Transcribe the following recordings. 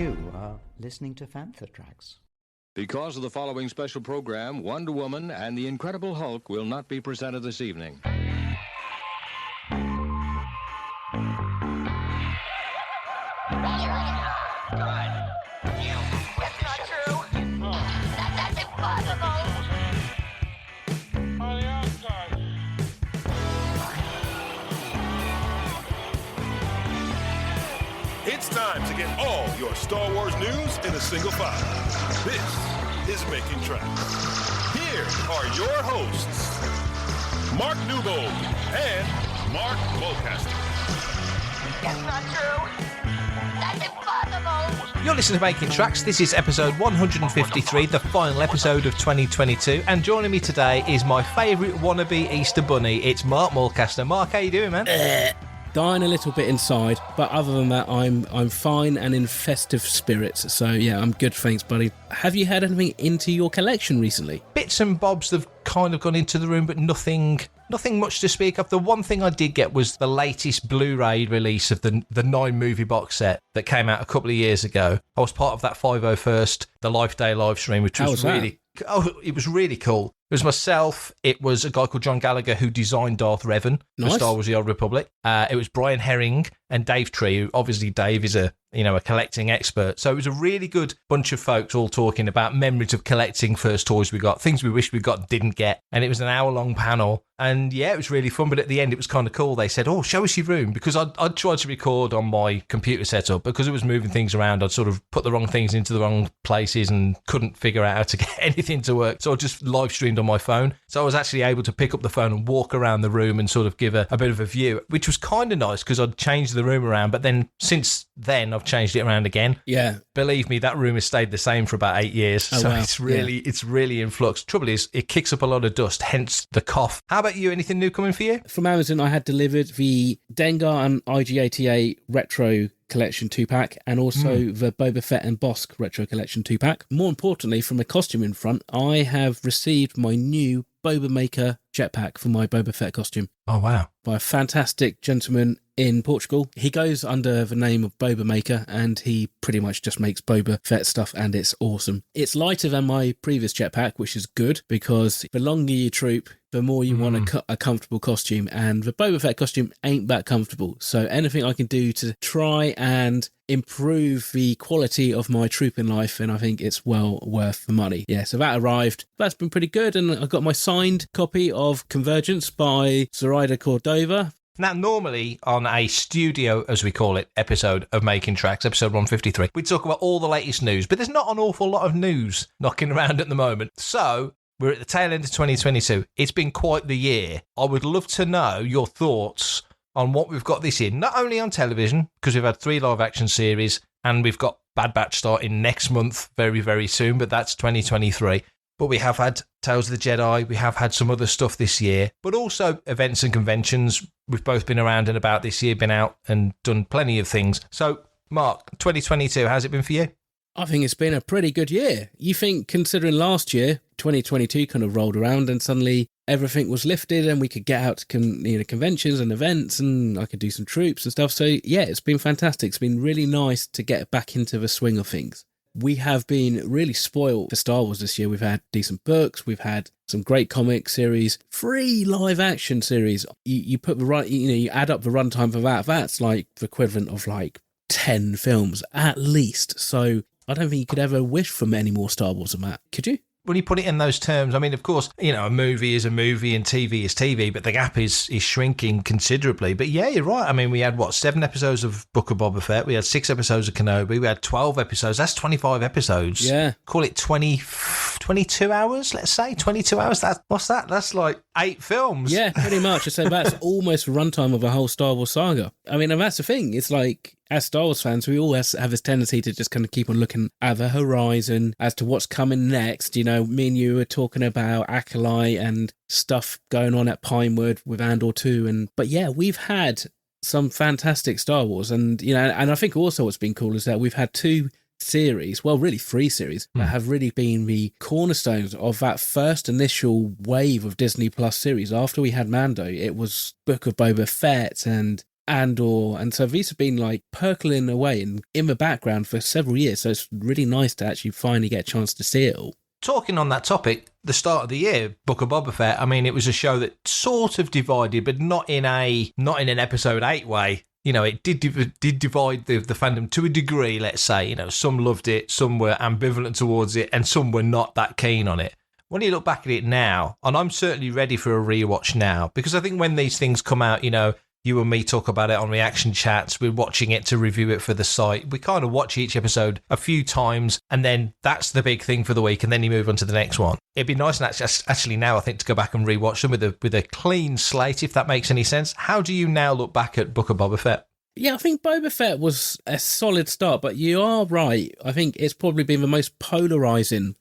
You are listening to Fantha Tracks. Because of the following special program, Wonder Woman and the Incredible Hulk will not be presented this evening. It's time to get all your Star Wars news in a single file. This is Making Tracks. Here are your hosts, Mark Newbold and Mark Mulcaster. It's not true. That's impossible. You're listening to Making Tracks. This is episode 153, the final episode of 2022. And joining me today is my favourite wannabe Easter bunny. It's Mark Mulcaster. Mark, how you doing, man? Dying a little bit inside, but other than that, I'm fine and in festive spirits. So yeah, I'm good, thanks, buddy. Have you had anything into your collection recently? Bits and bobs have kind of gone into the room, but nothing much to speak of. The one thing I did get was the latest Blu-ray release of the 9-movie box set that came out a couple of years ago. I was part of that 501st, the Life Day live stream, which was really... Oh, it was really cool. It was myself. It was a guy called John Gallagher who designed Darth Revan for Star Wars: The Old Republic. It was Brian Herring and Dave Tree, who obviously Dave is a collecting expert. So it was a really good bunch of folks all talking about memories of collecting first toys we got, things we wished we got and didn't get. And it was an hour-long panel. And yeah, it was really fun. But at the end, it was kind of cool. They said, "Oh, show us your room," because I'd tried to record on my computer setup, because it was moving things around. I'd sort of put the wrong things into the wrong places and couldn't figure out how to get anything to work. So I just live streamed on my phone. So I was actually able to pick up the phone and walk around the room and sort of give a bit of a view, which was kind of nice because I'd changed the room around. But then since then, I've changed it around again. Yeah. Believe me, that room has stayed the same for about 8 years. Oh, so wow. it's really in flux. Trouble is, it kicks up a lot of dust, hence the cough. How about you? Anything new coming for you? From Amazon, I had delivered the Dengar and IG-88 Retro Collection 2-pack, and also the Boba Fett and Bosk Retro Collection 2-pack. More importantly, from a costuming front, I have received my new Boba Maker jetpack for my Boba Fett costume. Oh, wow. By a fantastic gentleman in Portugal. He goes under the name of Boba Maker, and he pretty much just makes Boba Fett stuff, and it's awesome. It's lighter than my previous jetpack, which is good, because the longer you troop, the more you want a comfortable costume, and the Boba Fett costume ain't that comfortable. So anything I can do to try and improve the quality of my trooping life, and I think it's well worth the money. Yeah, so that arrived. That's been pretty good, and I got my signed copy of Convergence by Zoraida Cordova. Now, normally on a studio, as we call it, episode of Making Tracks, episode 153, we talk about all the latest news, but there's not an awful lot of news knocking around at the moment. So we're at the tail end of 2022. It's been quite the year. I would love to know your thoughts on what we've got this year, not only on television, because we've had 3 live-action series, and we've got Bad Batch starting next month very, very soon, but that's 2023. But we have had Tales of the Jedi, we have had some other stuff this year, but also events and conventions. We've both been around and about this year, been out and done plenty of things. So, Mark, 2022, how's it been for you? I think it's been a pretty good year. You think, considering last year, 2022 kind of rolled around and suddenly everything was lifted and we could get out to conventions and events, and I could do some troops and stuff. So, yeah, it's been fantastic. It's been really nice to get back into the swing of things. We have been really spoiled for Star Wars this year. We've had decent books, we've had some great comic series, 3 live action series. You put the right, you add up the runtime for that. That's like the equivalent of like 10 films at least. So I don't think you could ever wish for many more Star Wars than that. Could you? When you put it in those terms, I mean, of course, a movie is a movie and TV is TV, but the gap is shrinking considerably. But yeah, you're right. I mean, we had, 7 episodes of Book of Boba Fett. We had 6 episodes of Kenobi. We had 12 episodes. That's 25 episodes. Yeah. Call it 22 hours, let's say. 22 hours. What's that? That's like 8 films. Yeah, pretty much. So that's almost the runtime of a whole Star Wars saga. I mean, and that's the thing. It's like, as Star Wars fans, we all have this tendency to just kind of keep on looking at the horizon as to what's coming next. Me and you were talking about Acolyte and stuff going on at Pinewood with Andor 2. But yeah, we've had some fantastic Star Wars. And, and I think also what's been cool is that we've had 2 series, well, really 3 series, that have really been the cornerstones of that first initial wave of Disney Plus series. After we had Mando, it was Book of Boba Fett and Andor, and so these have been like percolating away in the background for several years, so it's really nice to actually finally get a chance to see it all. Talking on that topic, the start of the year, Book of Boba Fett, I mean, it was a show that sort of divided, but not in an episode 8 way. You know, it did divide the fandom to a degree, let's say. You know, some loved it, some were ambivalent towards it, and some were not that keen on it. When you look back at it now, and I'm certainly ready for a rewatch now, because I think when these things come out, you know, you and me talk about it on reaction chats. We're watching it to review it for the site. We kind of watch each episode a few times, and then that's the big thing for the week, and then you move on to the next one. It'd be nice actually now, I think, to go back and rewatch them with a clean slate, if that makes any sense. How do you now look back at Book of Boba Fett? Yeah, I think Boba Fett was a solid start, but you are right. I think it's probably been the most polarising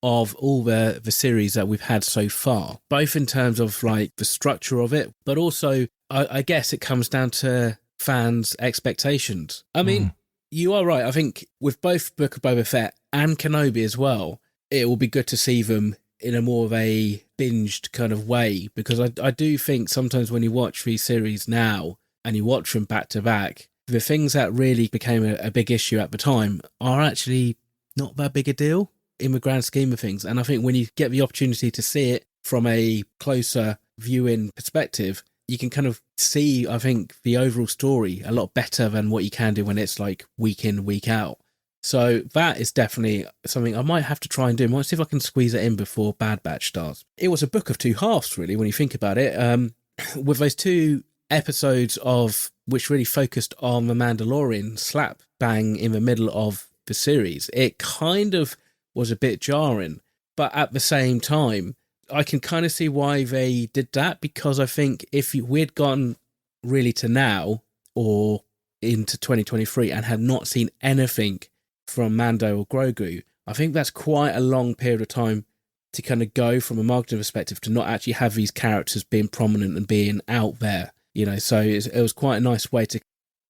of all the series that we've had so far, both in terms of like the structure of it, but also I guess it comes down to fans' expectations. I mean, you are right. I think with both Book of Boba Fett and Kenobi as well, it will be good to see them in a more of a binged kind of way, because I do think sometimes when you watch these series now and you watch them back to back, the things that really became a big issue at the time are actually not that big a deal in the grand scheme of things. And I think when you get the opportunity to see it from a closer viewing perspective, you can kind of see, I think, the overall story a lot better than what you can do when it's like week in, week out. So that is definitely something I might have to try and do. I might see if I can squeeze it in before Bad Batch starts. It was a book of two halves, really, when you think about it. With those 2 episodes of which really focused on the Mandalorian slap bang in the middle of the series, it kind of was a bit jarring. But at the same time, I can kind of see why they did that, because I think if we'd gone really to now or into 2023 and had not seen anything from Mando or Grogu, I think that's quite a long period of time to kind of go from a marketing perspective to not actually have these characters being prominent and being out there, you know. So it was quite a nice way to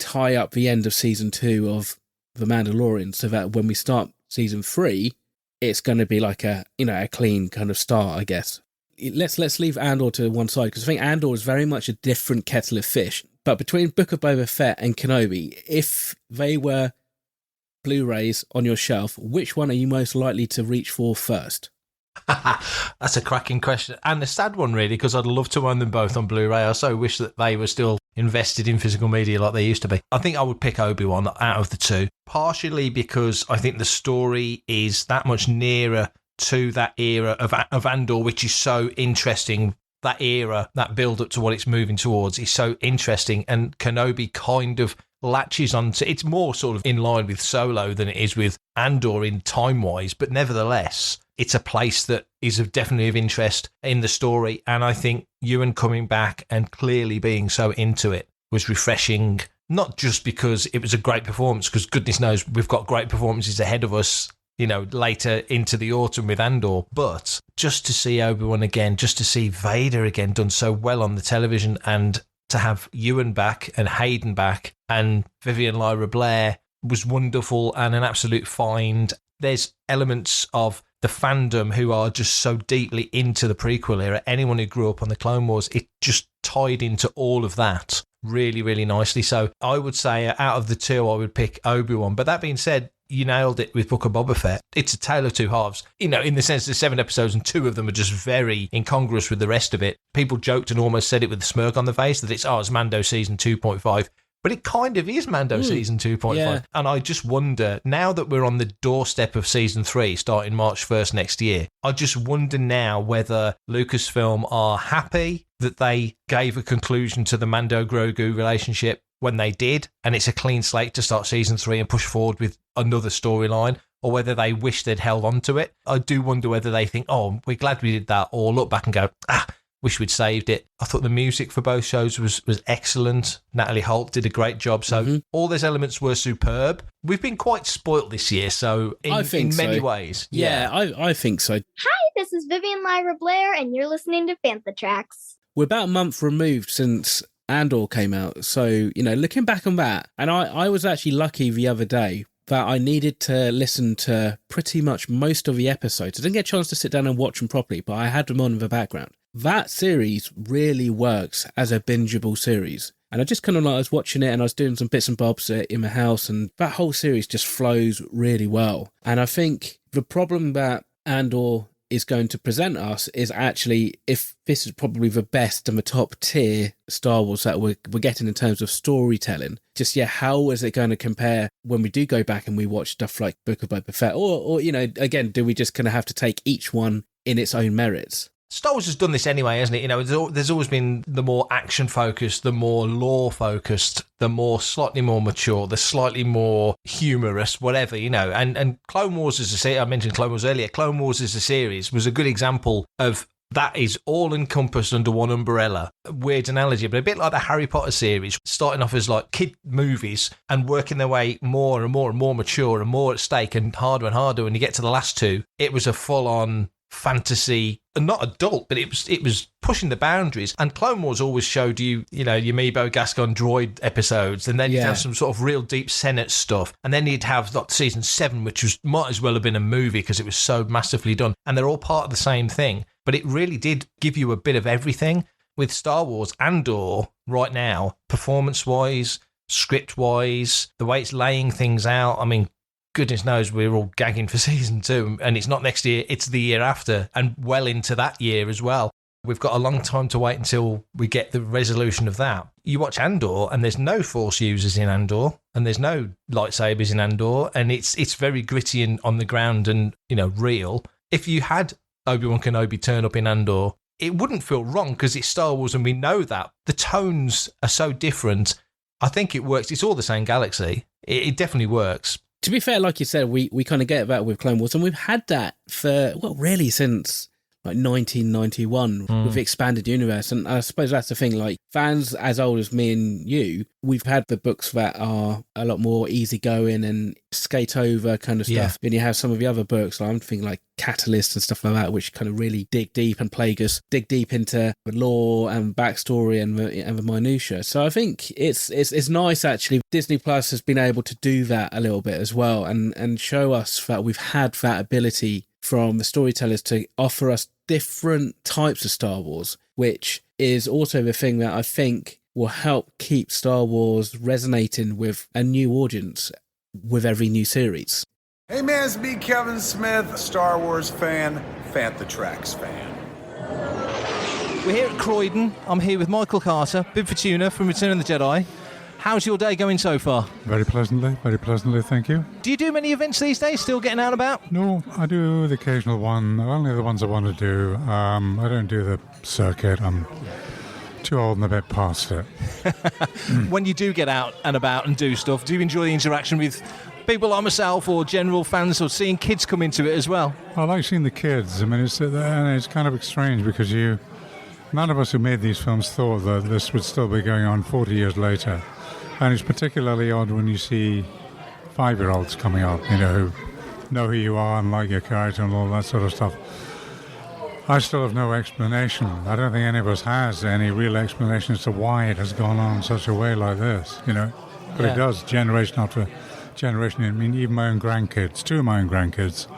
tie up the end of season 2 of The Mandalorian, so that when we start season 3, it's going to be like a clean kind of start, I guess. Let's leave Andor to one side, because I think Andor is very much a different kettle of fish. But between Book of Boba Fett and Kenobi, if they were Blu-rays on your shelf, which one are you most likely to reach for first? That's a cracking question, and a sad one, really, because I'd love to own them both on Blu-ray. I so wish that they were still invested in physical media like they used to be. I think I would pick Obi-Wan out of the 2, partially because I think the story is that much nearer to that era of Andor, which is so interesting. That era, that build-up to what it's moving towards is so interesting, and Kenobi kind of latches onto... It's more sort of in line with Solo than it is with Andor in time-wise, but nevertheless, it's a place that is definitely of interest in the story, and I think Ewan coming back and clearly being so into it was refreshing, not just because it was a great performance, because goodness knows we've got great performances ahead of us, you know, later into the autumn with Andor, but just to see Obi-Wan again, just to see Vader again done so well on the television, and to have Ewan back and Hayden back and Vivian Lyra Blair was wonderful and an absolute find. There's elements of the fandom who are just so deeply into the prequel era. Anyone who grew up on the Clone Wars, it just tied into all of that really, really nicely. So I would say out of the 2, I would pick Obi-Wan. But that being said, you nailed it with Book of Boba Fett. It's a tale of 2 halves, you know, in the sense there's 7 episodes and 2 of them are just very incongruous with the rest of it. People joked and almost said it with a smirk on the face that it's Mando season 2.5. But it kind of is Mando season 2.5. Yeah. And I just wonder, now that we're on the doorstep of season 3, starting March 1st next year, I just wonder now whether Lucasfilm are happy that they gave a conclusion to the Mando-Grogu relationship when they did, and it's a clean slate to start season 3 and push forward with another storyline, or whether they wish they'd held on to it. I do wonder whether they think, oh, we're glad we did that, or look back and go, wish we'd saved it. I thought the music for both shows was excellent. Natalie Holt did a great job. So all those elements were superb. We've been quite spoilt this year, so in many ways. Yeah, I think so. Hi, this is Vivian Lyra Blair, and you're listening to Fantha Tracks. We're about a month removed since Andor came out. So, you know, looking back on that, and I was actually lucky the other day that I needed to listen to pretty much most of the episodes. I didn't get a chance to sit down and watch them properly, but I had them on in the background. That series really works as a bingeable series. And I just kind of like, I was watching it and I was doing some bits and bobs in my house, and that whole series just flows really well. And I think the problem that Andor is going to present us is actually if this is probably the best and the top tier Star Wars that we're getting in terms of storytelling. Just, how is it going to compare when we do go back and we watch stuff like Book of Boba Fett? Or again, do we just kind of have to take each one in its own merits? Star Wars has done this anyway, hasn't it? There's always been the more action-focused, the more lore-focused, the more slightly more mature, the slightly more humorous, whatever, And Clone Wars as a series, I mentioned Clone Wars earlier, Clone Wars as a series was a good example of that is all encompassed under one umbrella. Weird analogy, but a bit like the Harry Potter series, starting off as like kid movies and working their way more and more and more mature and more at stake and harder. When you get to the last two, it was a full-on fantasy, not adult, but it was pushing the boundaries. And Clone Wars always showed you, your Meebo Gascon droid episodes, and then you'd have some sort of real deep Senate stuff, and then you'd have season 7, which might as well have been a movie because it was so massively done, and they're all part of the same thing. But it really did give you a bit of everything. With Star Wars, Andor right now, performance-wise, script-wise, the way it's laying things out, I mean, goodness knows we're all gagging for season 2, and it's not next year, it's the year after, and well into that year as well. We've got a long time to wait until we get the resolution of that. You watch Andor, and there's no Force users in Andor, and there's no lightsabers in Andor, and it's very gritty and on the ground and, real. If you had Obi-Wan Kenobi turn up in Andor, it wouldn't feel wrong because it's Star Wars and we know that. The tones are so different. I think it works. It's all the same galaxy. It definitely works. To be fair, like you said, we kind of get that with Clone Wars, and we've had that for, really since like 1991 with the expanded universe. And I suppose that's the thing, like fans as old as me and you, we've had the books that are a lot more easygoing and skate over kind of stuff. Then you have some of the other books, like I'm thinking like Catalyst and stuff like that, which kind of really dig deep and plague us, dig deep into the lore and backstory and the minutiae. So I think it's nice actually. Disney Plus has been able to do that a little bit as well, and show us that we've had that ability from the storytellers to offer us different types of Star Wars, which is also the thing that I think will help keep Star Wars resonating with a new audience with every new series. Hey man, it's me, Kevin Smith, Star Wars fan, Fantha Tracks fan. We're here at Croydon. I'm here with Michael Carter, Bib Fortuna from Return of the Jedi. How's your day going so far? Very pleasantly, thank you. Do you do many events these days, still getting out and about? No, I do the occasional one, only the ones I want to do. I don't do the circuit, I'm too old and a bit past it. When you do get out and about and do stuff, do you enjoy the interaction with people like myself or general fans, or seeing kids come into it as well? I like seeing the kids. I mean, it's kind of strange because none of us who made these films thought that this would still be going on 40 years later. And it's particularly odd when you see 5-year-olds coming up, who know who you are and like your character and all that sort of stuff. I still have no explanation. I don't think any of us has any real explanation as to why it has gone on in such a way like this, But it does, generation after generation. I mean, even my own grandkids, 2 of my own grandkids,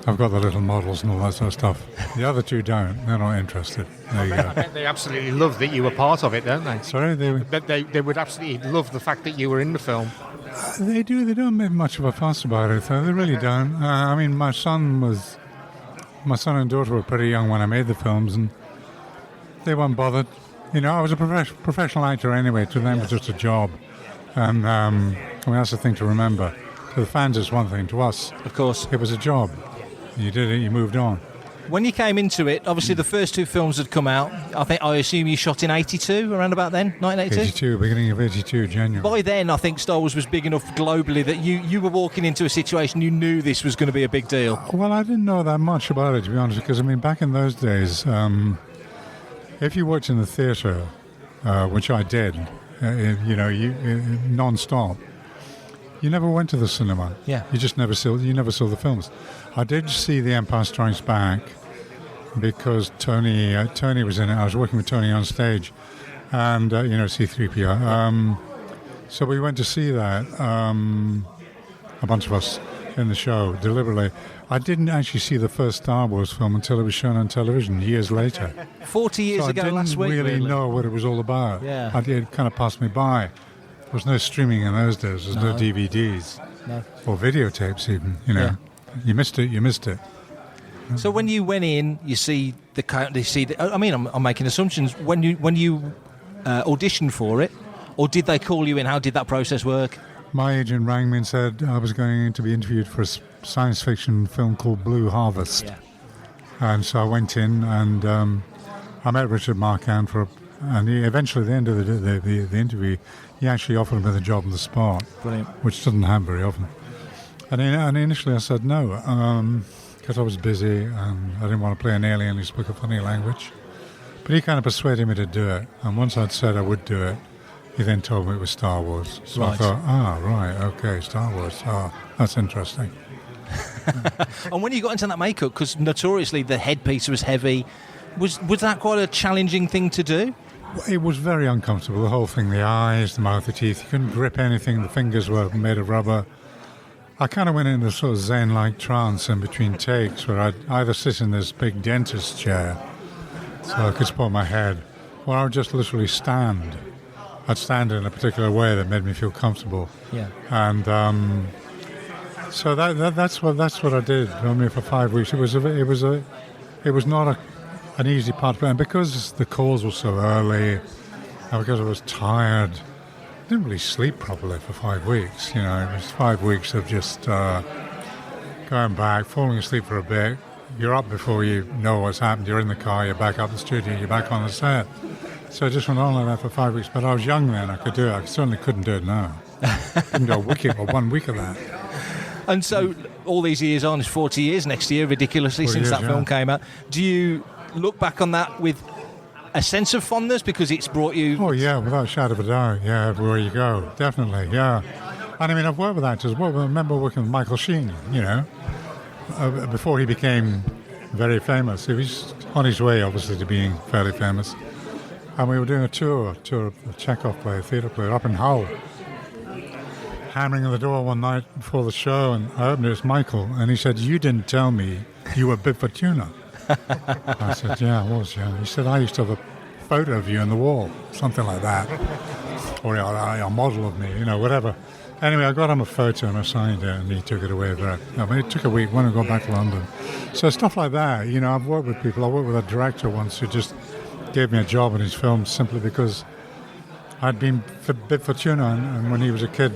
I've got the little models and all that sort of stuff. The other 2 don't. They're not interested. There you go. I bet they absolutely love that you were part of it, don't they? Sorry? They would absolutely love the fact that you were in the film. They do. They don't make much of a fuss about it, though. They really don't. I mean, my son and daughter were pretty young when I made the films, and they weren't bothered. I was a professional actor anyway. To them, it was just a job. And, that's the thing to remember. To the fans, it's one thing. To us, of course, it was a job. You did it, you moved on. When you came into it, obviously the first 2 films had come out. I assume you shot in 82, around about then, 1982? Beginning of 82, January. By then, I think Star Wars was big enough globally that you were walking into a situation you knew this was going to be a big deal. Well, I didn't know that much about it, to be honest, because, back in those days, if you worked in the theatre, which I did, non-stop, you never went to the cinema. Yeah. You never saw the films. I did see The Empire Strikes Back because Tony was in it. I was working with Tony on stage, and C-3PO. So we went to see that. A bunch of us in the show deliberately. I didn't actually see the first Star Wars film until it was shown on television years later. 40 years ago last week, I didn't really know what it was all about. Yeah. It kind of passed me by. There was no streaming in those days. There was no DVDs. No. Or videotapes even, you know. Yeah. You missed it. So when you went in, you see I mean, I'm making assumptions. When you auditioned for it, or did they call you in? How did that process work? My agent rang me and said I was going to be interviewed for a science fiction film called Blue Harvest. Yeah. And so I went in and I met Richard Marquand and he eventually at the end of the interview, he actually offered me the job on the spot. Brilliant. Which doesn't happen very often. And initially I said no, because I was busy and I didn't want to play an alien who spoke a funny language. But he kind of persuaded me to do it. And once I'd said I would do it, he then told me it was Star Wars. So right. I thought, right, okay, Star Wars. Oh, that's interesting. And when you got into that makeup, because notoriously the headpiece was heavy, was that quite a challenging thing to do? It was very uncomfortable, the whole thing, the eyes, the mouth, the teeth. You couldn't grip anything, the fingers were made of rubber. I kind of went into a sort of zen-like trance in between takes where I'd either sit in this big dentist chair so I could support my head, or I would just literally stand. I'd stand in a particular way that made me feel comfortable. Yeah. And so that's what I did. I mean, for 5 weeks, it was not an easy part to play. And because the calls were so early, and because I was tired, I didn't really sleep properly for 5 weeks. You know, it was 5 weeks of just going back, falling asleep for a bit. You're up before you know what's happened. You're in the car. You're back up the studio. You're back on the set. So I just went on like that for 5 weeks. But I was young then. I could do it. I certainly couldn't do it now. Couldn't go a week or 1 week of that. And so all these years on, it's 40 years next year, ridiculously, since that film came out. Do you look back on that with a sense of fondness because it's brought you... Oh, yeah, without a shadow of a doubt. Yeah, everywhere you go. Definitely, yeah. And I mean, I've worked with actors. I remember working with Michael Sheen, you know, before he became very famous. He was on his way, obviously, to being fairly famous. And we were doing a tour of a Chekhov play, a theatre play, up in Hull. Hammering on the door one night before the show, and I opened it, it's Michael, and he said, "You didn't tell me you were Bib Fortuna." I said, "Yeah, I was, yeah." He said, "I used to have a photo of you on the wall," something like that. Or a model of me, you know, whatever. Anyway, I got him a photo and I signed it, and he took it away there. I mean, it took a week when I got back to London. So stuff like that, you know, I've worked with people. I worked with a director once who just gave me a job in his film simply because I'd been Bib Fortuna, and when he was a kid,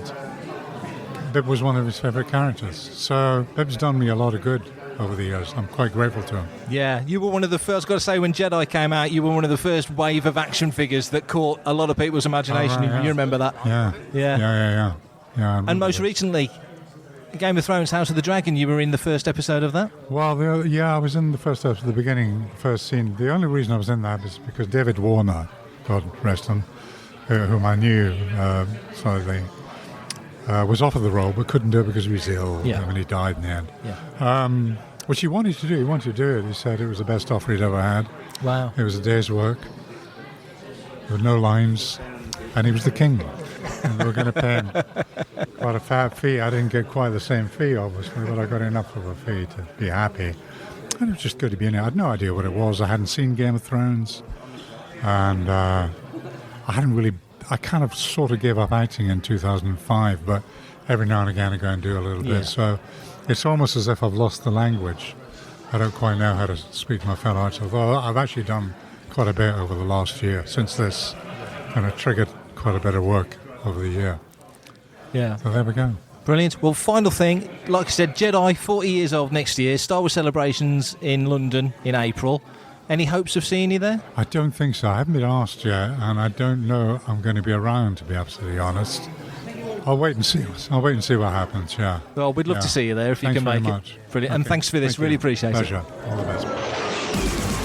Bib was one of his favourite characters. So Bib's done me a lot of good over the years. I'm quite grateful to him. Yeah, you were one of the first, got to say, when Jedi came out, you were one of the first wave of action figures that caught a lot of people's imagination. Oh, right, yeah. You remember that? Yeah. And most recently, Game of Thrones, House of the Dragon, you were in the first episode of that? Well, I was in the first episode, the beginning, the first scene. The only reason I was in that was because David Warner, God rest him, whom I knew slightly, was offered the role but couldn't do it because he was ill. Yeah. I mean, he died in the end. Yeah. Which he wanted to do. He wanted to do it. He said it was the best offer he'd ever had. Wow. It was a day's work. There were no lines. And he was the king. And they were going to pay him quite a fat fee. I didn't get quite the same fee, obviously, but I got enough of a fee to be happy. And it was just good to be in it. I had no idea what it was. I hadn't seen Game of Thrones. And I kind of sort of gave up acting in 2005, but every now and again I go and do a little bit. So it's almost as if I've lost the language. I don't quite know how to speak to my fellow artists, although I've actually done quite a bit over the last year since this, and it triggered quite a bit of work over the year. Yeah. So there we go. Brilliant. Well, final thing, like I said, Jedi, 40 years old next year, Star Wars celebrations in London in April. Any hopes of seeing you there? I don't think so. I haven't been asked yet, and I don't know I'm going to be around, to be absolutely honest. I'll wait and see what happens, yeah. Well, we'd love to see you there if you can make it. Brilliant. Okay. And thanks for this. Really appreciate Pleasure. it. All the best.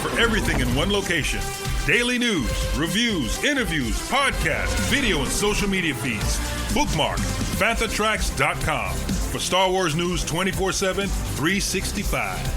For everything in one location, daily news, reviews, interviews, podcasts, video and social media feeds, bookmark FanthaTracks.com for Star Wars news 24/7, 365.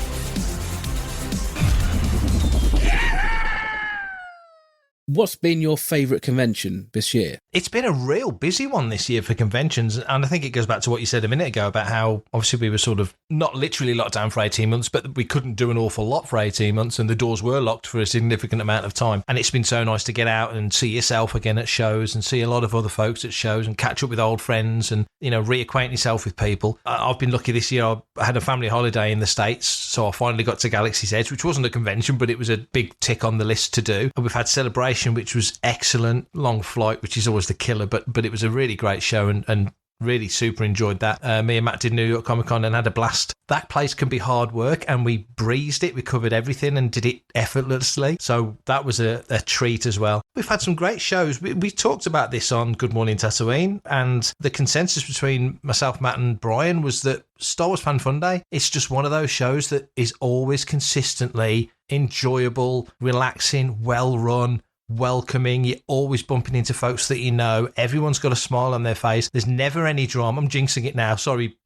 What's been your favourite convention this year? It's been a real busy one this year for conventions, and I think it goes back to what you said a minute ago about how obviously we were sort of not literally locked down for 18 months, but we couldn't do an awful lot for 18 months, and the doors were locked for a significant amount of time. And it's been so nice to get out and see yourself again at shows and see a lot of other folks at shows and catch up with old friends and, you know, reacquaint yourself with people. I've been lucky this year. I had a family holiday in the States, so I finally got to Galaxy's Edge, which wasn't a convention, but it was a big tick on the list to do. And we've had Celebration, which was excellent, long flight, which is always the killer, but it was a really great show and really super enjoyed that. Me and Matt did New York Comic Con and had a blast. That place can be hard work, and we breezed it. We covered everything and did it effortlessly. So that was a treat as well. We've had some great shows. We talked about this on Good Morning Tatooine, and the consensus between myself, Matt and Brian was that Star Wars Fan Fun Day, it's just one of those shows that is always consistently enjoyable, relaxing, well run, welcoming. You're always bumping into folks that you know. Everyone's got a smile on their face. There's never any drama. I'm jinxing it now. Sorry,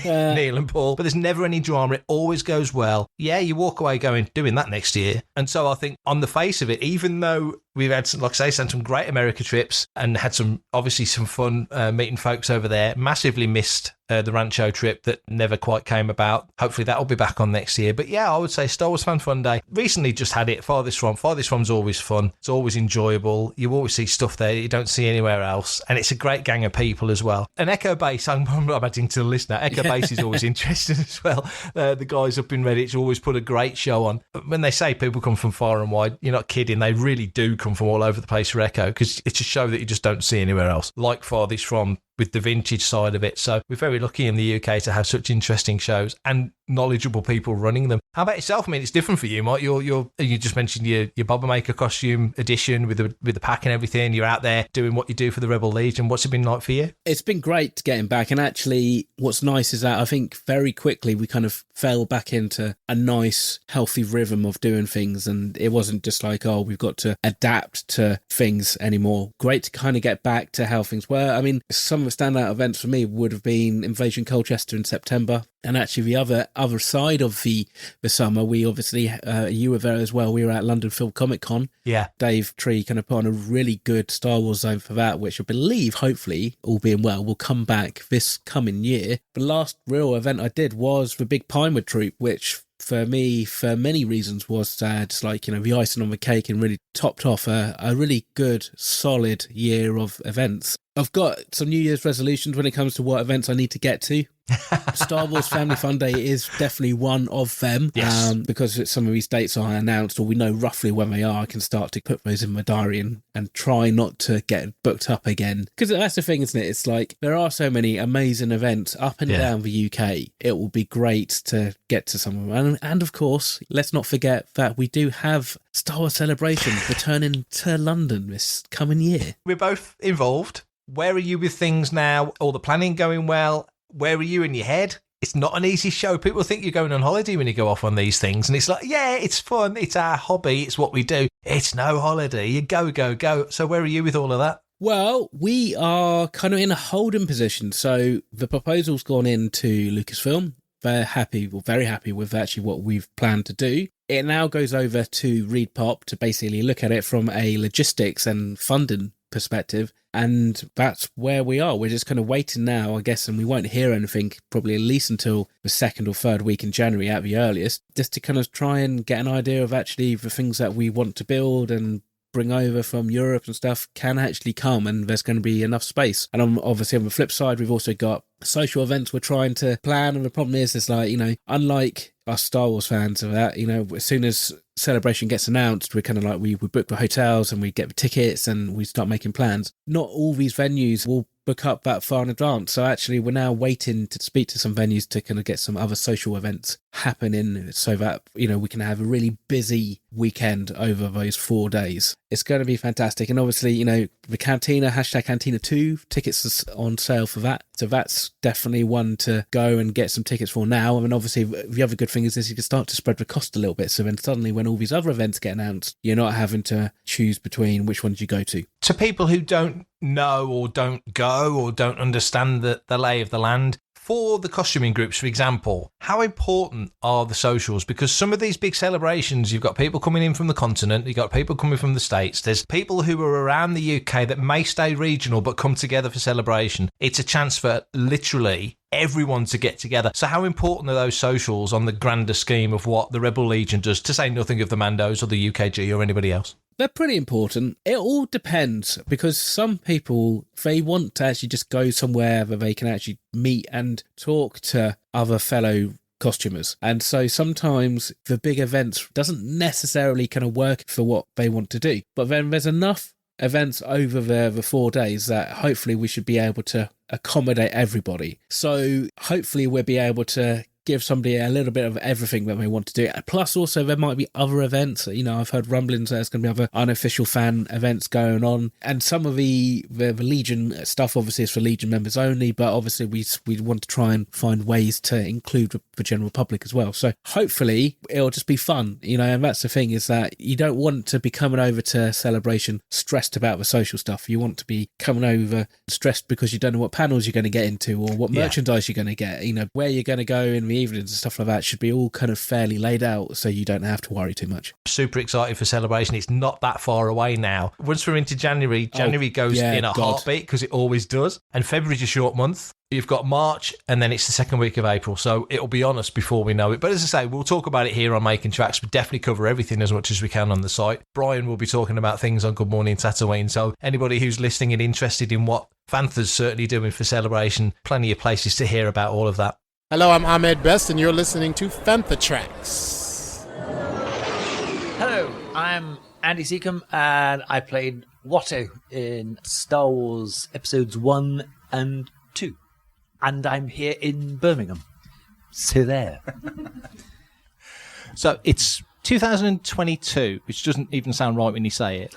Neil and Paul. But there's never any drama. It always goes well. Yeah, you walk away going, doing that next year. And so I think on the face of it, even though we've had, like I say, some great America trips and had obviously some fun meeting folks over there, massively missed the Rancho trip that never quite came about. Hopefully that'll be back on next year. But yeah, I would say Star Wars Fan Fun Day. Recently just had it. Farthest From's always fun. It's always enjoyable. You always see stuff there that you don't see anywhere else. And it's a great gang of people as well. And Echo Base, I'm adding to the list now. Echo Base is always interesting as well. The guys up in Redditch always put a great show on. When they say people come from far and wide, you're not kidding. They really do come from all over the place for Echo, because it's a show that you just don't see anywhere else. Like Farthest From, with the vintage side of it. So we're very lucky in the UK to have such interesting shows and knowledgeable people running them. How about yourself? I mean, it's different for you, Mike. You just mentioned your Boba Maker costume edition with the pack and everything. You're out there doing what you do for the Rebel Legion. What's it been like for you? It's been great getting back. And actually, what's nice is that I think very quickly we kind of fell back into a nice, healthy rhythm of doing things. And it wasn't just like, oh, we've got to adapt to things anymore. Great to kind of get back to how things were. I mean, some of the standout events for me would have been Invasion Colchester in September. And actually the other side of the summer, we obviously, you were there as well, we were at London Film Comic Con. Yeah. Dave Tree kind of put on a really good Star Wars zone for that, which I believe, hopefully, all being well, will come back this coming year. The last real event I did was the Big Pinewood Troop, which for me, for many reasons, was just like, you know, the icing on the cake and really topped off a really good, solid year of events. I've got some New Year's resolutions when it comes to what events I need to get to. Star Wars Family Fun Day is definitely one of them. Yes. Because some of these dates are announced, or we know roughly when they are, I can start to put those in my diary and try not to get booked up again. Because that's the thing, isn't it? It's like there are so many amazing events up and down the UK. It will be great to get to some of them. And of course, let's not forget that we do have Star Wars Celebration returning to London this coming year. We're both involved. Where are you with things now? All the planning going well? Where are you in your head? It's not an easy show. People think you're going on holiday when you go off on these things. And it's like, yeah, it's fun. It's our hobby. It's what we do. It's no holiday. You go. So where are you with all of that? Well, we are kind of in a holding position. So the proposal's gone into Lucasfilm. They're happy, well, very happy with actually what we've planned to do. It now goes over to ReadPop to basically look at it from a logistics and funding perspective. And that's where we are. We're just kind of waiting now, I guess, and we won't hear anything probably at least until the second or third week in January at the earliest, just to kind of try and get an idea of actually the things that we want to build and bring over from Europe and stuff can actually come, and there's going to be enough space. And obviously on the flip side, we've also got social events we're trying to plan, and the problem is, it's like, you know, unlike us Star Wars fans of that, you know, as soon as Celebration gets announced, we're kind of like, we book the hotels and we get the tickets and we start making plans. Not all these venues will book up that far in advance. So actually we're now waiting to speak to some venues to kind of get some other social events happening so that, you know, we can have a really busy weekend over those 4 days. It's going to be fantastic. And obviously, you know, the Cantina, #Cantina2, tickets are on sale for that. So that's definitely one to go and get some tickets for now. I mean, obviously, the other good thing is you can start to spread the cost a little bit. So then suddenly when all these other events get announced, you're not having to choose between which ones you go to. To people who don't know or don't go or don't understand the lay of the land, For the costuming groups, for example, how important are the socials? Because some of these big celebrations, you've got people coming in from the continent, you've got people coming from the States, there's people who are around the UK that may stay regional but come together for celebration. It's a chance for literally everyone to get together. So how important are those socials on the grander scheme of what the Rebel Legion does, to say nothing of the Mandos or the UKG or anybody else? They're pretty important. It all depends, because some people, they want to actually just go somewhere where they can actually meet and talk to other fellow costumers. And so sometimes the big events doesn't necessarily kind of work for what they want to do. But then there's enough events over the 4 days that hopefully we should be able to accommodate everybody. So hopefully we'll be able to give somebody a little bit of everything that they want to do. Plus, also, there might be other events. You know, I've heard rumblings that there's going to be other unofficial fan events going on. And some of the Legion stuff, obviously, is for Legion members only, but obviously we want to try and find ways to include the general public as well. So hopefully it'll just be fun, you know, and that's the thing, is that you don't want to be coming over to Celebration stressed about the social stuff. You want to be coming over stressed because you don't know what panels you're going to get into or what merchandise you're going to get, you know, where you're going to go in the evenings and stuff like that should be all kind of fairly laid out, so you don't have to worry too much. Super excited for Celebration. It's not that far away now. Once we're into January goes in a heartbeat, because it always does. And February's a short month. You've got March, and then it's the second week of April, so it'll be on us before we know it. But as I say, we'll talk about it here on Making Tracks. We'll definitely cover everything as much as we can on the site. Brian will be talking about things on Good Morning Tatooine, so anybody who's listening and interested in what Fantha's certainly doing for Celebration, plenty of places to hear about all of that. Hello, I'm Ahmed Best, and you're listening to Fantha Tracks. Hello, I'm Andy Secombe, and I played Watto in Star Wars Episodes 1 and 2. And I'm here in Birmingham. So there. So it's 2022, which doesn't even sound right when you say it.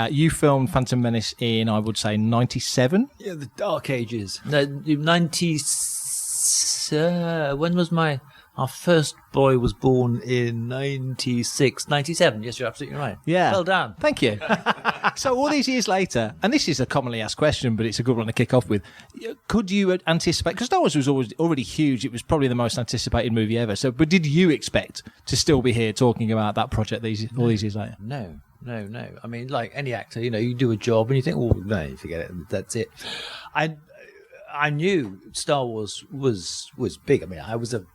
You filmed Phantom Menace in, I would say, 97? Yeah, the Dark Ages. No, 96. When was our first boy was born in 96, 97. Yes, you're absolutely right. Yeah. Well done. Thank you. So all these years later, and this is a commonly asked question, but it's a good one to kick off with. Could you anticipate, because Star Wars was already huge, it was probably the most anticipated movie ever. So, but did you expect to still be here talking about that project all these years later? No. I mean, like any actor, you know, you do a job and you think, oh, no, forget it. That's it. I knew Star Wars was big. I mean, I was a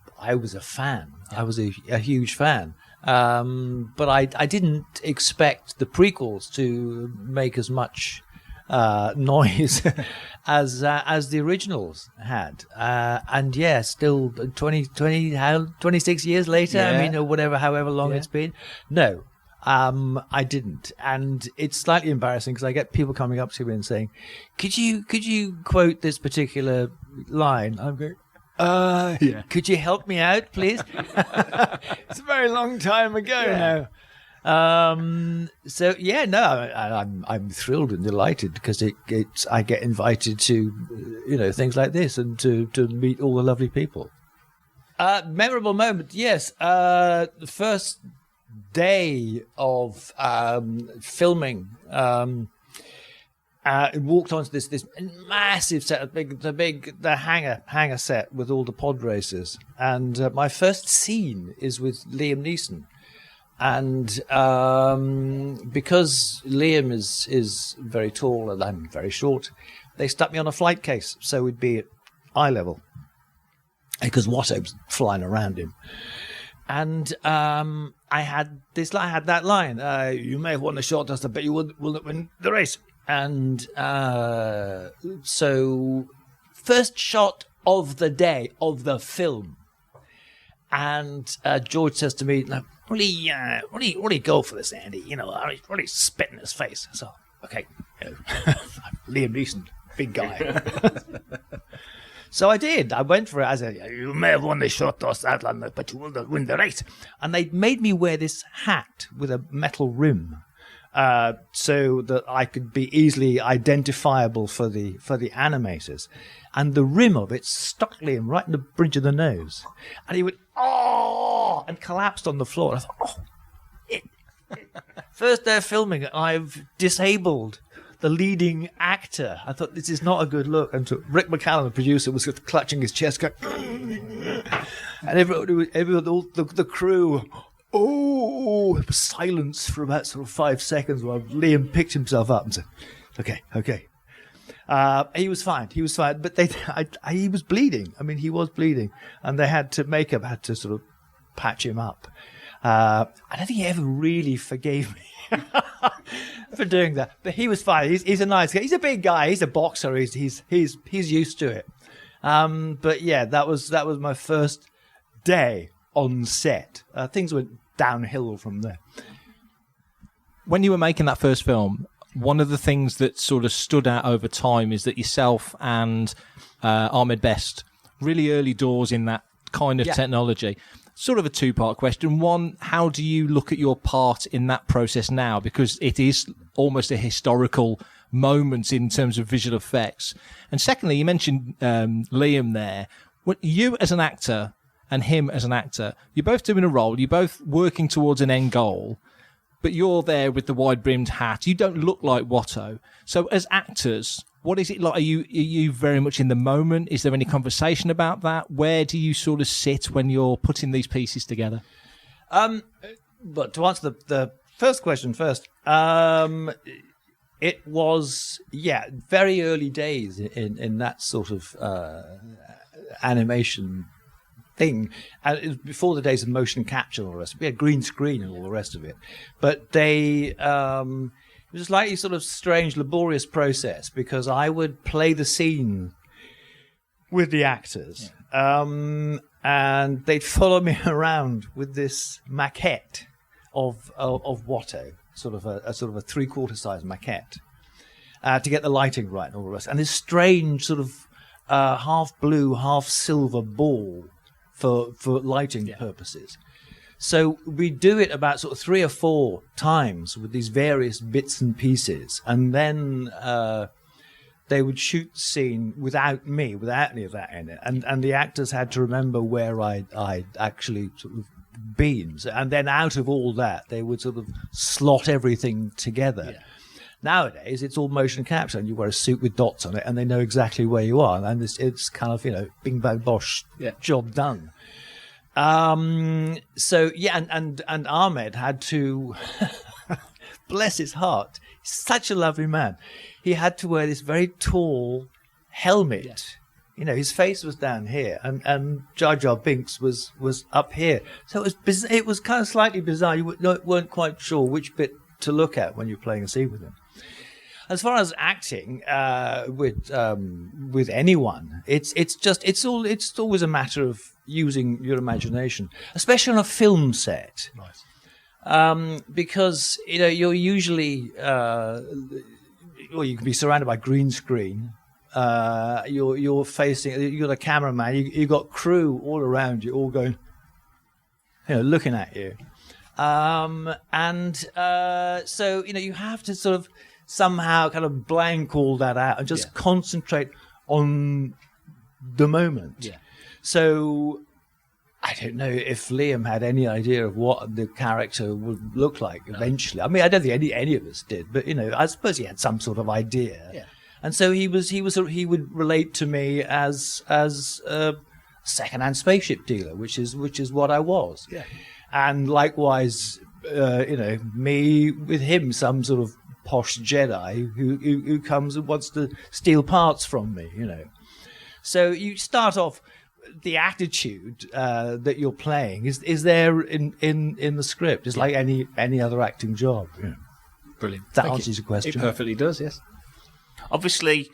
fan. I was a huge fan. But I didn't expect the prequels to make as much noise as the originals had. And yeah, still 26 years later, yeah. I mean, or however long it's been. No. I didn't, and it's slightly embarrassing because I get people coming up to me and saying, "Could you quote this particular line?" I'm going, Could you help me out, please? It's a very long time ago now. So yeah, no, I'm thrilled and delighted because I get invited to things like this and to meet all the lovely people. Memorable moment, yes. The first day of filming, walked onto this massive set, the hangar set with all the pod racers, and my first scene is with Liam Neeson, and because Liam is very tall and I'm very short, they stuck me on a flight case so we'd be at eye level, because Watto was flying around him. And I had that line. You may have won the short dust, but you will not win the race. And so, first shot of the day of the film, and George says to me, "Now, really go for this, Andy. Really spit in his face." So, okay, Liam Neeson, big guy. So I did. I went for it. I said, "You may have won the short toss, Outlander, but you will not win the race." And they made me wear this hat with a metal rim, so that I could be easily identifiable for the animators. And the rim of it stuck Liam right in the bridge of the nose, and he went "oh" and collapsed on the floor. And I thought, first day of filming, I've disabled the leading actor. I thought, this is not a good look. And Rick McCallum, the producer, was clutching his chest, going, and the crew, it was silence for about sort of 5 seconds while Liam picked himself up and said, okay. He was fine, but he was bleeding. I mean, he was bleeding, and makeup had to sort of patch him up. I don't think he ever really forgave me for doing that, but he was fine. He's a nice guy. He's a big guy. He's a boxer. He's used to it. But yeah, that was my first day on set. Things went downhill from there. When you were making that first film, one of the things that sort of stood out over time is that yourself and Ahmed Best, really early doors in that kind of technology. Sort of a two-part question. One, how do you look at your part in that process now? Because it is almost a historical moment in terms of visual effects. And secondly, you mentioned Liam there. You as an actor and him as an actor, you're both doing a role, you're both working towards an end goal, but you're there with the wide-brimmed hat. You don't look like Watto. So as actors, what is it like? Are you very much in the moment? Is there any conversation about that? Where do you sort of sit when you're putting these pieces together? But to answer the first question first, it was, very early days in that sort of animation thing. And it was before the days of motion capture and all the rest of it. We had green screen and all the rest of it. But it was a slightly sort of strange, laborious process because I would play the scene with the actors, and they'd follow me around with this maquette of Watto, sort of a 3/4 size maquette, to get the lighting right and all the rest. And this strange sort of half blue, half silver ball for lighting purposes. So we do it about sort of 3 or 4 times with these various bits and pieces, and then they would shoot the scene without me, without any of that in it, and the actors had to remember where I'd actually sort of been, and then out of all that they would sort of slot everything together. Yeah. Nowadays it's all motion capture, and you wear a suit with dots on it, and they know exactly where you are, and it's kind of bing bang bosh, job done. So yeah, and Ahmed had to, bless his heart, he's such a lovely man. He had to wear this very tall helmet. Yeah. His face was down here, and Jar Jar Binks was up here. So it was kind of slightly bizarre. You weren't quite sure which bit to look at when you're playing a scene with him. As far as acting with anyone, it's always a matter of using your imagination, especially on a film set. Nice. Because you're usually you can be surrounded by green screen. You're facing. You got a cameraman. You got crew all around you, all going, looking at you. So you have to sort of somehow kind of blank all that out and just concentrate on the moment. Yeah. So I don't know if Liam had any idea of what the character would look like eventually. I mean, I don't think any of us did, but I suppose he had some sort of idea. Yeah. And so he would relate to me as a second-hand spaceship dealer, which is what I was. Yeah. And likewise, me with him, some sort of posh Jedi who comes and wants to steal parts from me, So you start off, the attitude that you're playing is there in the script. It's like any other acting job. Yeah. Brilliant. That answers your question. It perfectly does, yes. Obviously,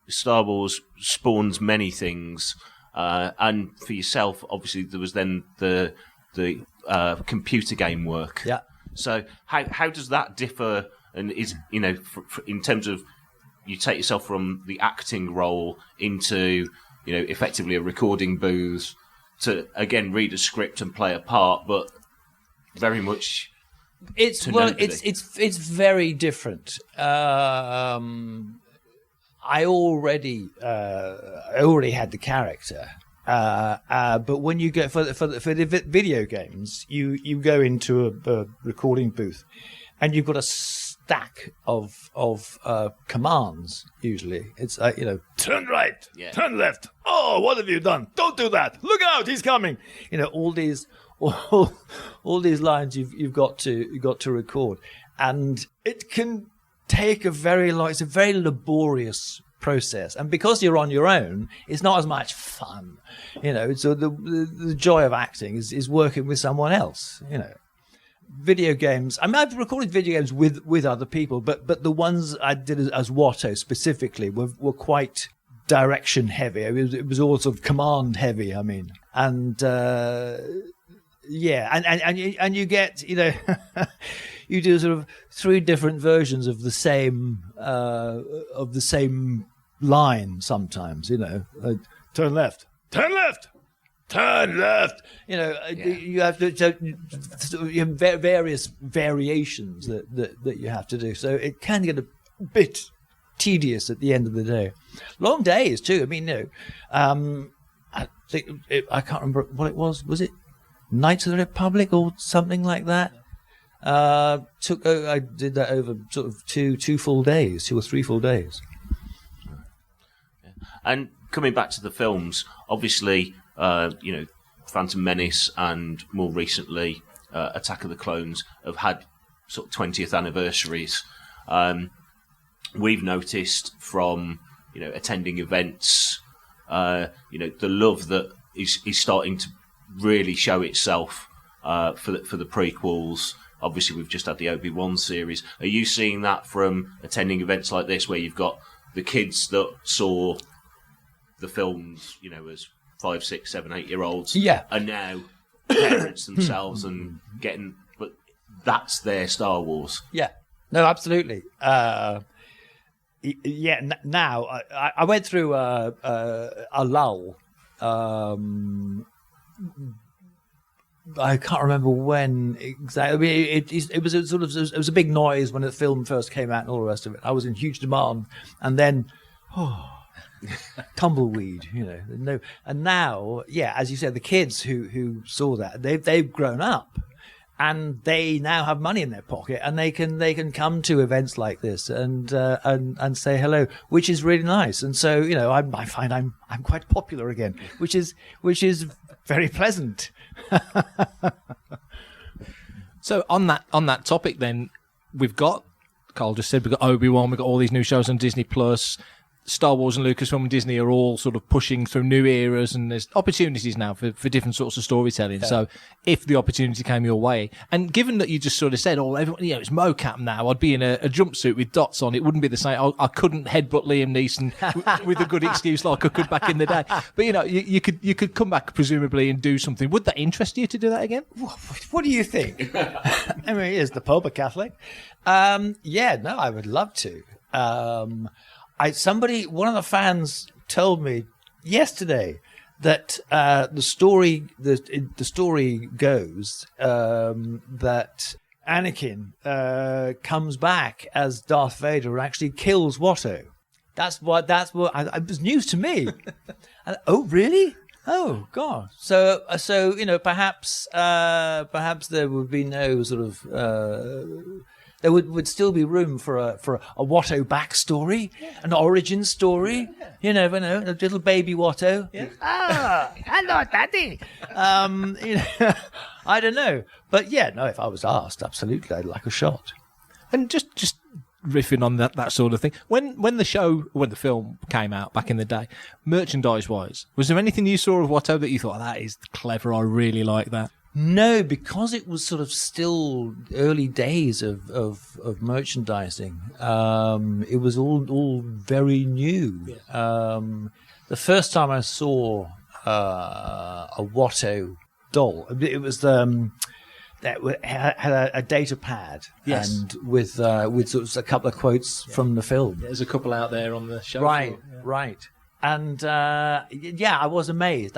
Star Wars spawns many things, and for yourself, obviously, there was then the computer game work. Yeah. So how does that differ? And is in terms of you take yourself from the acting role into effectively a recording booth to again read a script and play a part, but very much. It's very different. I already had the character. But when you go for the video games, you go into a recording booth, and you've got to stack of commands. Usually, it's turn right, turn left. Oh, what have you done? Don't do that. Look out, he's coming. All these lines you've got to record, and it can take a very long. It's a very laborious process, and because you're on your own, it's not as much fun. So the joy of acting is working with someone else. Video games. I mean, I've recorded video games with other people, but the ones I did as Watto specifically were quite direction heavy. It was all sort of command heavy. I mean, and and you get you do sort of 3 different versions of the same line sometimes. Turn left, turn left. Turn left. You have to various variations that you have to do. So it can get a bit tedious at the end of the day. Long days too. I mean, I think I can't remember what it was. Was it Knights of the Republic or something like that? I did that over sort of 2 full days, 2 or 3 full days. And coming back to the films, obviously. Phantom Menace and more recently Attack of the Clones have had sort of 20th anniversaries. We've noticed from attending events, the love that is starting to really show itself for the prequels. Obviously, we've just had the Obi-Wan series. Are you seeing that from attending events like this, where you've got the kids that saw the films, as 5, 6, 7, 8-year-olds, are now parents themselves and getting, but that's their Star Wars. Yeah, no, absolutely. Now I went through a lull. I can't remember when exactly. I mean, it was it was a big noise when the film first came out and all the rest of it. I was in huge demand, and then tumbleweed, no. And now, as you said, the kids who saw that, they've grown up, and they now have money in their pocket, and they can come to events like this and say hello, which is really nice. And so I find I'm quite popular again, which is very pleasant. So on that topic, then we've got, Carl just said, we've got Obi-Wan, we've got all these new shows on Disney Plus. Star Wars and Lucasfilm and Disney are all sort of pushing through new eras, and there's opportunities now for different sorts of storytelling. Yeah. So if the opportunity came your way, and given that you just sort of said, everyone, it's mocap now, I'd be in a jumpsuit with dots on, it wouldn't be the same. I couldn't headbutt Liam Neeson with a good excuse like I could back in the day. But you could come back presumably and do something. Would that interest you to do that again? What do you think? I mean, is the Pope a Catholic? I would love to. One of the fans told me yesterday that the story goes that Anakin comes back as Darth Vader and actually kills Watto. That's what it was news to me. Oh, really? Oh, God. So perhaps there would be no sort of. There would still be room for a Watto backstory, an origin story. You never know, a little baby Watto. Yeah. Hello, Daddy. I don't know, but if I was asked, absolutely, I'd like a shot. And just riffing on that sort of thing. When the film came out back in the day, merchandise wise, was there anything you saw of Watto that you thought, that is clever, I really like that? No, because it was sort of still early days of merchandising. It was all very new. Yeah. The first time I saw a Watto doll, it was that had a data pad, yes, and with sort of a couple of quotes from the film. There's a couple out there on the show. Right, right. And I was amazed.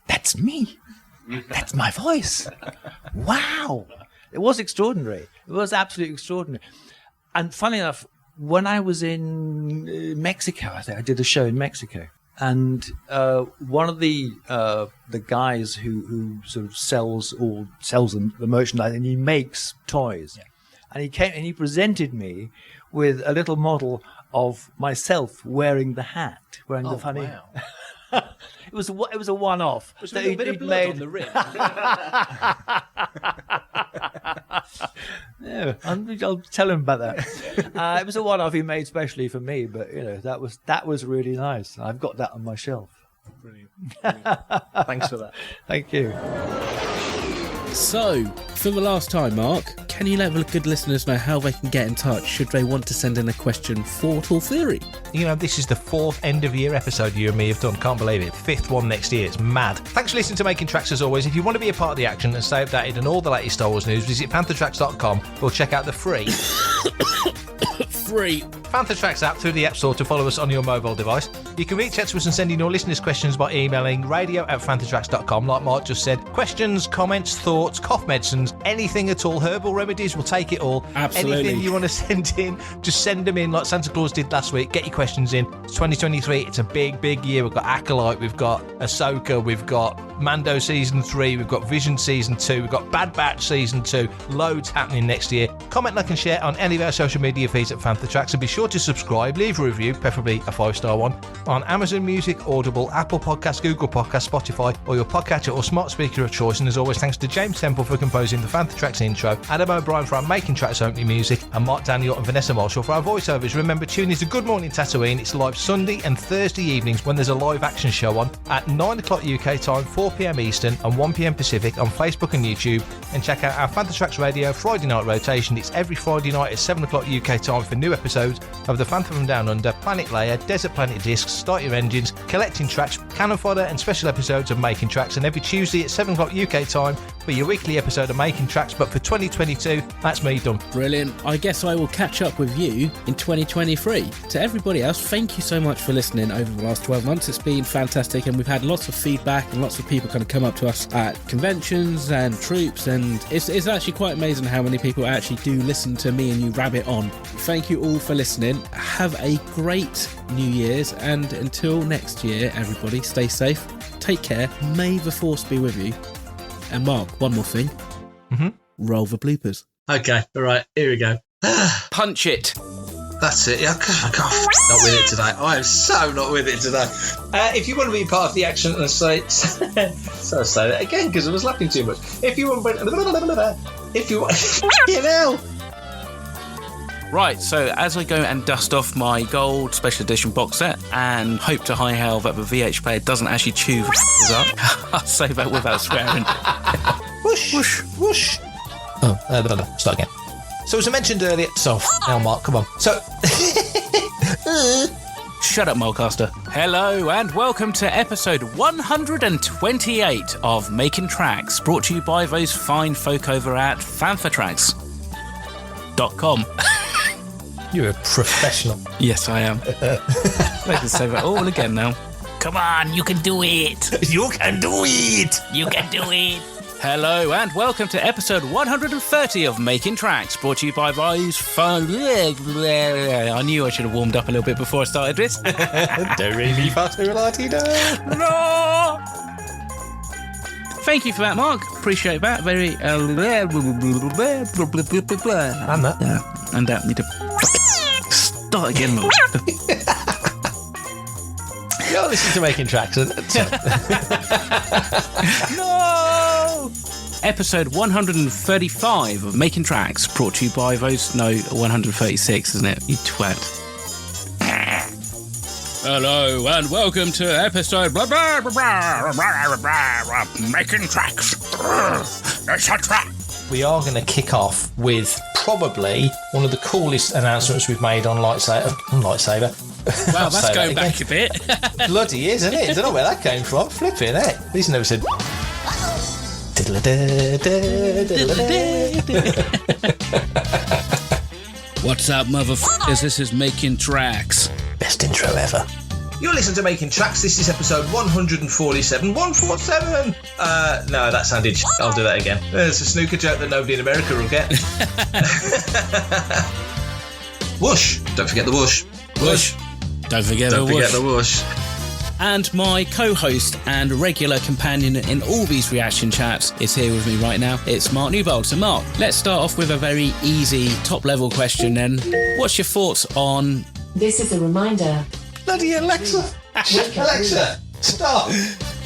That's me. That's my voice. Wow. It was extraordinary. It was absolutely extraordinary. And funny enough, when I was in Mexico, I think I did a show in Mexico, and one of the guys who sort of sells the merchandise, and he makes toys. Yeah. and he came and he presented me with a little model of myself wearing the hat, wearing the funny. Wow. It was a one-off. Was there a bit of blood on the rim? Yeah, I'll tell him about that. It was a one-off he made specially for me, but that was really nice. I've got that on my shelf. Brilliant. Thanks for that. Thank you. So, for the last time, Mark, can you let the good listeners know how they can get in touch should they want to send in a question, thought or theory? This is the 4th end-of-year episode you and me have done. Can't believe it. 5th one next year. It's mad. Thanks for listening to Making Tracks as always. If you want to be a part of the action and stay updated on all the latest Star Wars news, visit panthertracks.com or check out the free Panther Tracks app through the App Store to follow us on your mobile device. You can reach out to us and send in your listeners' questions by emailing radio@panthertracks.com, like Mark just said. Questions, comments, thoughts, cough medicines, anything at all. Herbal remedies, we'll take it all. Absolutely. Anything you want to send in, just send them in like Santa Claus did last week. Get your questions in. It's 2023. It's a big, big year. We've got Acolyte, we've got Ahsoka, we've got Mando Season 3, we've got Vision Season 2, we've got Bad Batch Season 2. Loads happening next year. Comment, like and share on any of our social media feeds at Panther Tracks, and be sure to subscribe, leave a review, preferably a 5-star one, on Amazon Music, Audible, Apple Podcasts, Google Podcasts, Spotify, or your podcatcher or smart speaker of choice. And as always, thanks to James Temple for composing the Panther Tracks intro, Adam O'Brien for our Making Tracks opening music, and Mark Daniel and Vanessa Marshall for our voiceovers. Remember, tune in to Good Morning Tatooine. It's live Sunday and Thursday evenings when there's a live action show on at 9 o'clock UK time, 4 p.m. Eastern and 1 p.m. Pacific on Facebook and YouTube. And check out our Panther Tracks Radio Friday night rotation. It's every Friday night at 7 o'clock UK time for new episodes of The Phantom from Down Under, Planet Layer, Desert Planet Discs, Start Your Engines, Collecting Tracks, Cannon Fodder and special episodes of Making Tracks. And every Tuesday at 7 o'clock UK time for your weekly episode of Making Tracks. But for 2022, that's me done. Brilliant. I guess I will catch up with you in 2023. To everybody else, thank you so much for listening over the last 12 months. It's been fantastic, and we've had lots of feedback and lots of people kind of come up to us at conventions and troops, and it's actually quite amazing how many people actually do listen to me and you rabbit on. Thank you all for listening. Have a great New Year's, and until next year, everybody, stay safe, take care, may the Force be with you. And Mark, one more thing. Roll the bloopers. Okay, all right, here we go. Punch it. That's it. I can't not with it today. I am so not with it today. If you want to be part of the action, and say that again because I was laughing too much. If you want, Right, so as I go and dust off my gold special edition box set and hope to high hell that the VH player doesn't actually chew the up, I'll say that without swearing. Whoosh, whoosh, whoosh. Oh, start again. So as I mentioned earlier, now Mark, come on. So, shut up, Mulcaster. Hello and welcome to episode 128 of Making Tracks, brought to you by those fine folk over at panthertracks.com. You're a professional. Yes, I am. I can say that all again now. Come on, you can do it. You can do it. You can do it. Hello and welcome to episode 130 of Making Tracks, brought to you by those fun... I knew I should have warmed up a little bit before I started this. Do re mi fa sol la ti do. No! Thank you for that, Mark. Appreciate that. Very... and that. And that. Need to... Start again, Mark. You're listening to Making Tracks. No! Episode 135 of Making Tracks, brought to you by those... No, 136, isn't it? You twat. Hello, and welcome to episode... Making Tracks. It's a trap. We are going to kick off with probably one of the coolest announcements we've made on Lightsaber. Wow, that's going back a bit. Bloody is, isn't it? I don't know where that came from. Flipping it. He's never said... What's up, motherfuckers? This is Making Tracks. Best intro ever. You're listening to Making Tracks. This is episode 147. 147! No, that sounded I'll do that again. There's a snooker joke that nobody in America will get. Whoosh! Don't forget the whoosh. Whoosh! Don't forget the whoosh. And my co-host and regular companion in all these reaction chats is here with me right now. It's Mark Newbold. So Mark, let's start off with a very easy top-level question then. What's your thoughts on... This is a reminder. Bloody Alexa! Alexa, stop!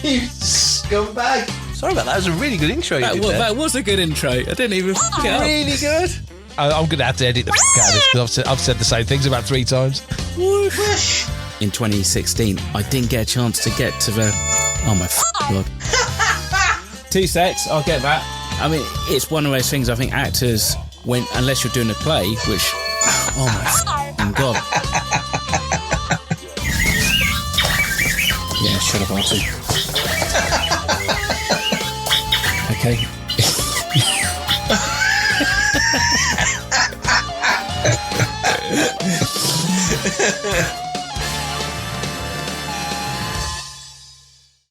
You scumbag! Sorry about that. That was a really good intro. That was a good intro. I didn't even pick it up. Really good. I'm going to have to edit the out of this because I've said the same things about 3 times. Whoosh. In 2016, I didn't get a chance to get to the... Oh my God. 2 secs, I'll get that. I mean, it's one of those things I think actors, unless you're doing a play, which... Oh my God. Yeah, shut up, Archie. Okay.